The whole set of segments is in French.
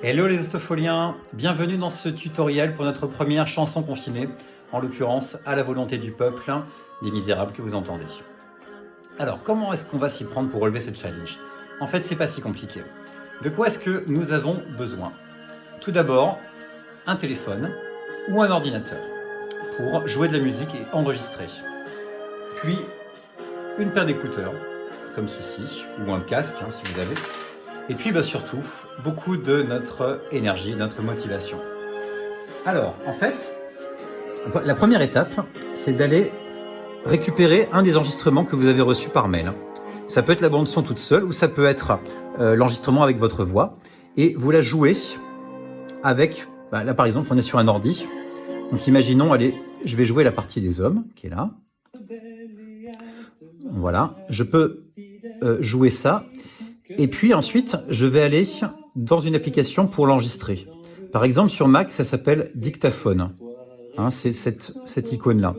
Hello les ostopholiens, bienvenue dans ce tutoriel pour notre première chanson confinée, en l'occurrence À la volonté du peuple, des Misérables que vous entendez. Alors comment est-ce qu'on va s'y prendre pour relever ce challenge? En fait c'est pas si compliqué. De quoi est-ce que nous avons besoin? Tout d'abord, un téléphone ou un ordinateur pour jouer de la musique et enregistrer. Puis une paire d'écouteurs, comme ceci, ou un casque si vous avez. Et puis surtout, beaucoup de notre énergie, de notre motivation. Alors, en fait, la première étape, c'est d'aller récupérer un des enregistrements que vous avez reçus par mail. Ça peut être la bande son toute seule, ou ça peut être l'enregistrement avec votre voix. Et vous la jouez avec, là par exemple, on est sur un ordi. Donc imaginons, allez, je vais jouer la partie des hommes, qui est là. Voilà, je peux jouer ça. Et puis ensuite, je vais aller dans une application pour l'enregistrer. Par exemple, sur Mac, ça s'appelle Dictaphone. C'est cette icône-là.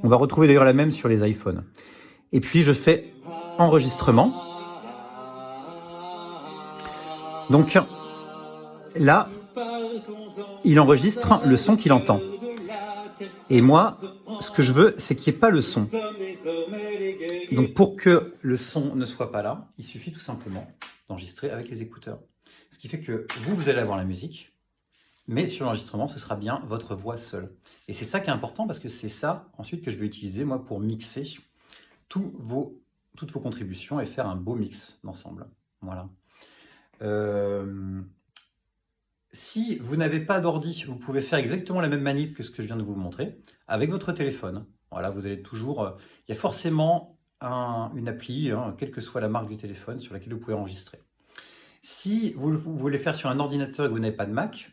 On va retrouver d'ailleurs la même sur les iPhones. Et puis, je fais enregistrement. Donc là, il enregistre le son qu'il entend. Et moi, ce que je veux, c'est qu'il n'y ait pas le son. Donc pour que le son ne soit pas là, il suffit tout simplement d'enregistrer avec les écouteurs. Ce qui fait que vous allez avoir la musique, mais sur l'enregistrement, ce sera bien votre voix seule. Et c'est ça qui est important parce que c'est ça ensuite que je vais utiliser moi pour mixer toutes vos contributions et faire un beau mix d'ensemble. Voilà. Si vous n'avez pas d'ordi, vous pouvez faire exactement la même manip que ce que je viens de vous montrer avec votre téléphone. Voilà, vous allez toujours... il y a forcément une appli, quelle que soit la marque du téléphone, sur laquelle vous pouvez enregistrer. Si vous voulez faire sur un ordinateur et que vous n'avez pas de Mac,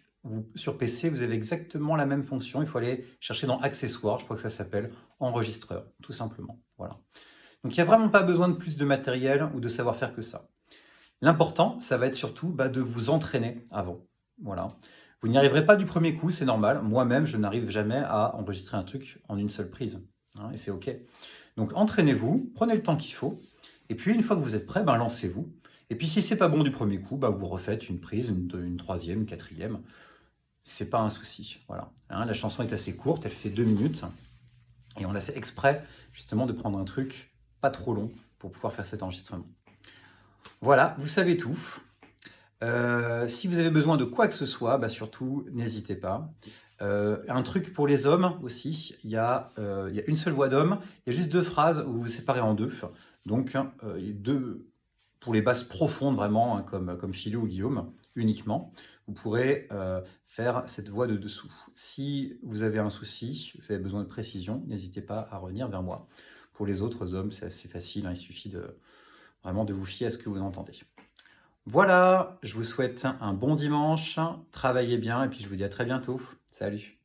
sur PC, vous avez exactement la même fonction. Il faut aller chercher dans Accessoires, je crois que ça s'appelle Enregistreur, tout simplement. Voilà. Donc il n'y a vraiment pas besoin de plus de matériel ou de savoir-faire que ça. L'important, ça va être surtout de vous entraîner avant. Voilà. Vous n'y arriverez pas du premier coup, c'est normal. Moi-même, je n'arrive jamais à enregistrer un truc en une seule prise. Et c'est OK. Donc entraînez-vous, prenez le temps qu'il faut. Et puis une fois que vous êtes prêt, lancez-vous. Et puis si c'est pas bon du premier coup, vous refaites une prise, une troisième, une quatrième. C'est pas un souci. Voilà. La chanson est assez courte, elle fait 2 minutes. Et on l'a fait exprès, justement, de prendre un truc pas trop long pour pouvoir faire cet enregistrement. Voilà, vous savez tout. Si vous avez besoin de quoi que ce soit, surtout, n'hésitez pas. Un truc pour les hommes aussi, il y a une seule voix d'homme, il y a juste 2 phrases où vous vous séparez en 2. Donc, pour les basses profondes vraiment, comme Philou ou Guillaume, uniquement, vous pourrez faire cette voix de dessous. Si vous avez un souci, vous avez besoin de précision, n'hésitez pas à revenir vers moi. Pour les autres hommes, c'est assez facile, il suffit vraiment de vous fier à ce que vous entendez. Voilà, je vous souhaite un bon dimanche, travaillez bien et puis je vous dis à très bientôt. Salut!